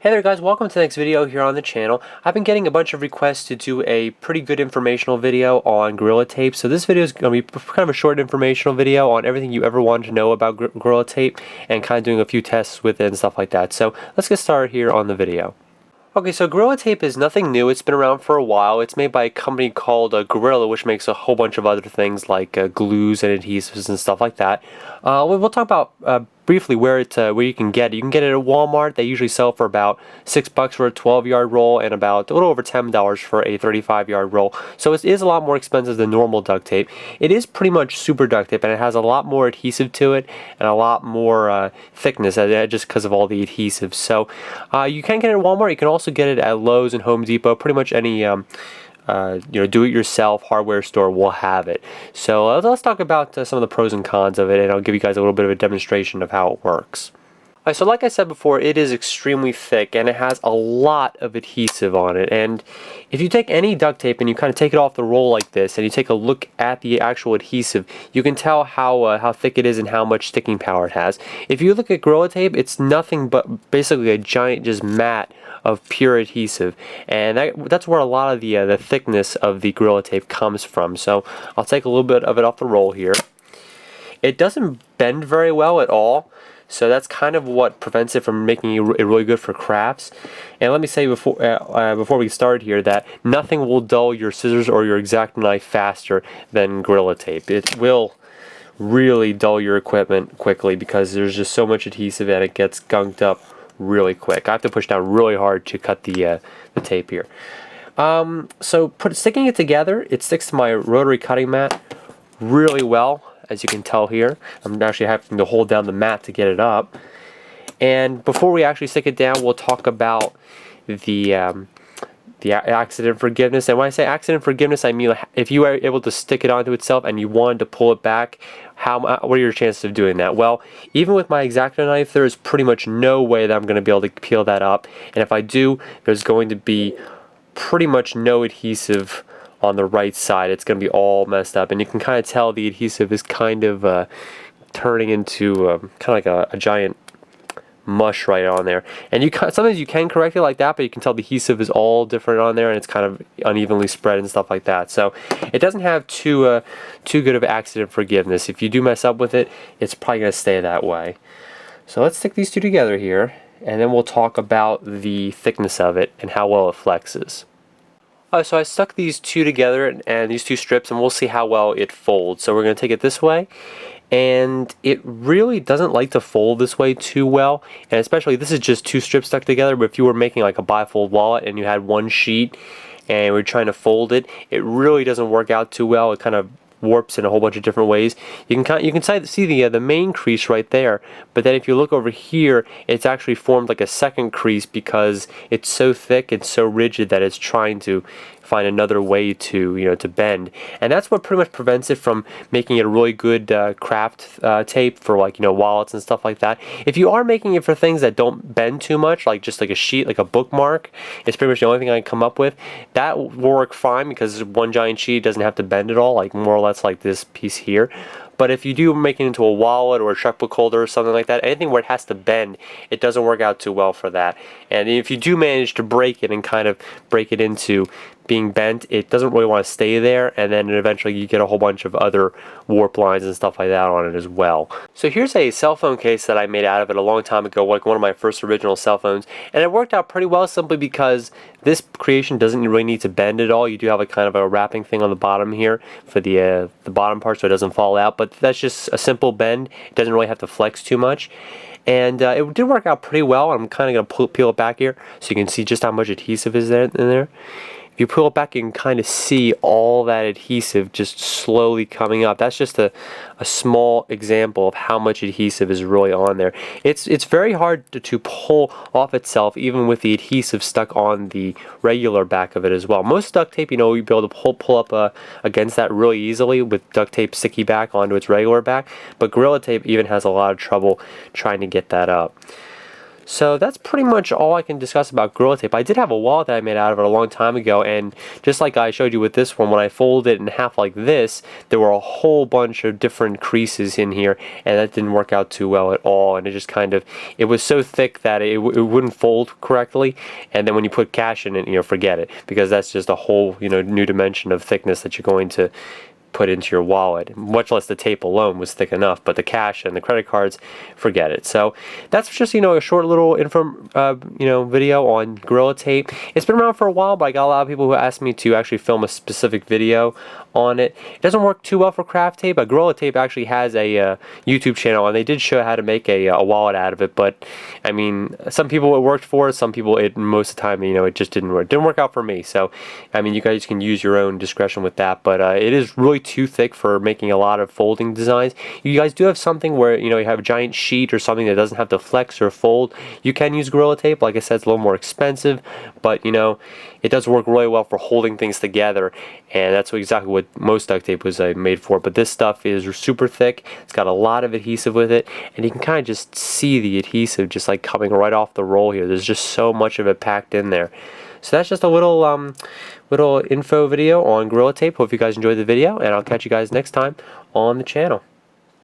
Hey there guys, welcome to the next video here on the channel. I've been getting a bunch of requests to do a pretty good informational video on Gorilla Tape. So this video is going to be kind of a short informational video on everything you ever wanted to know about Gorilla Tape and kind of doing a few tests with it and stuff like that. So let's get started here on the video. Okay, so Gorilla Tape is nothing new. It's been around for a while. It's made by a company called Gorilla, which makes a whole bunch of other things like glues and adhesives and stuff like that. We'll talk about briefly where you can get it. You can get it at Walmart. They usually sell for about $6 for a 12-yard roll and about a little over $10 for a 35-yard roll. So it is a lot more expensive than normal duct tape. It is pretty much super duct tape, and it has a lot more adhesive to it and a lot more thickness just because of all the adhesives. So you can get it at Walmart. You can also get it at Lowe's and Home Depot. Pretty much any do-it-yourself hardware store will have it. So let's talk about some of the pros and cons of it, and I'll give you guys a little bit of a demonstration of how it works. Alright, so like I said before, it is extremely thick and it has a lot of adhesive on it. And if you take any duct tape and you kind of take it off the roll like this and you take a look at the actual adhesive, you can tell how thick it is and how much sticking power it has. If you look at Gorilla Tape, it's nothing but basically a giant just mat of pure adhesive, and that's where a lot of the thickness of the Gorilla Tape comes from. So I'll take a little bit of it off the roll here. It doesn't bend very well at all, so that's kind of what prevents it from making it really good for crafts. And let me say before we start here that nothing will dull your scissors or your X-Acto knife faster than Gorilla Tape. It will really dull your equipment quickly because there's just so much adhesive and it gets gunked up really quick. I have to push down really hard to cut the tape here. So sticking it together, it sticks to my rotary cutting mat really well, as you can tell here. I'm actually having to hold down the mat to get it up. And before we actually stick it down, we'll talk about the accident forgiveness. And when I say accident forgiveness, I mean if you are able to stick it onto itself and you wanted to pull it back, what are your chances of doing that? Well, even with my X-Acto knife, there is pretty much no way that I'm going to be able to peel that up. And if I do, there's going to be pretty much no adhesive on the right side. It's going to be all messed up. And you can kind of tell the adhesive is kind of turning into kind of like a giant mush right on there. And sometimes you can correct it like that, but you can tell the adhesive is all different on there and it's kind of unevenly spread and stuff like that. So it doesn't have too good of accident forgiveness. If you do mess up with it, it's probably going to stay that way. So let's stick these two together here, and then we'll talk about the thickness of it and how well it flexes. So I stuck these two together and these two strips, and we'll see how well it folds. So we're going to take it this way, and it really doesn't like to fold this way too well, and especially this is just two strips stuck together, but if you were making like a bifold wallet and you had one sheet and we're trying to fold it, it really doesn't work out too well. It kind of warps in a whole bunch of different ways. You can see the main crease right there, but then if you look over here, it's actually formed like a second crease because it's so thick and so rigid that it's trying to find another way to to bend, and that's what pretty much prevents it from making it a really good craft tape for like wallets and stuff like that. If you are making it for things that don't bend too much, like just like a sheet, like a bookmark, it's pretty much the only thing I can come up with. That will work fine because one giant sheet doesn't have to bend at all, like more or less like this piece here. But if you do make it into a wallet or a checkbook holder or something like that, anything where it has to bend, it doesn't work out too well for that. And if you do manage to break it and kind of break it into being bent, it doesn't really want to stay there, and then eventually you get a whole bunch of other warp lines and stuff like that on it as well. So here's a cell phone case that I made out of it a long time ago, like one of my first original cell phones, and it worked out pretty well simply because this creation doesn't really need to bend at all. You do have a kind of a wrapping thing on the bottom here for the bottom part so it doesn't fall out, but that's just a simple bend. It doesn't really have to flex too much. And it did work out pretty well. I'm kind of going to peel it back here so you can see just how much adhesive is in there. If you pull it back, you can kind of see all that adhesive just slowly coming up. That's just a small example of how much adhesive is really on there. It's very hard to pull off itself, even with the adhesive stuck on the regular back of it as well. Most duct tape, you'll be able to pull up against that really easily with duct tape sticky back onto its regular back, but Gorilla Tape even has a lot of trouble trying to get that up. So that's pretty much all I can discuss about Gorilla Tape. I did have a wallet that I made out of it a long time ago, and just like I showed you with this one, when I folded it in half like this, there were a whole bunch of different creases in here, and that didn't work out too well at all, and it just kind of, it was so thick that it wouldn't fold correctly, and then when you put cash in it, forget it, because that's just a whole, new dimension of thickness that you're going to put into your wallet. Much less the tape alone was thick enough, but the cash and the credit cards, forget it. So that's just a short little info video on Gorilla Tape. It's been around for a while, but I got a lot of people who asked me to actually film a specific video on it. It doesn't work too well for craft tape, but Gorilla Tape actually has a YouTube channel, and they did show how to make a wallet out of it. But I mean, some people it worked for, some people most of the time it just didn't work. It didn't work out for me. So I mean, you guys can use your own discretion with that. But it is really too thick for making a lot of folding designs. You guys do have something where you have a giant sheet or something that doesn't have to flex or fold. You can use Gorilla Tape. Like I said, it's a little more expensive, but it does work really well for holding things together, and that's exactly what most duct tape was made for. But this stuff is super thick. It's got a lot of adhesive with it, and you can kind of just see the adhesive just like coming right off the roll here. There's just so much of it packed in there. So that's just a little info video on Gorilla Tape. Hope you guys enjoyed the video, and I'll catch you guys next time on the channel.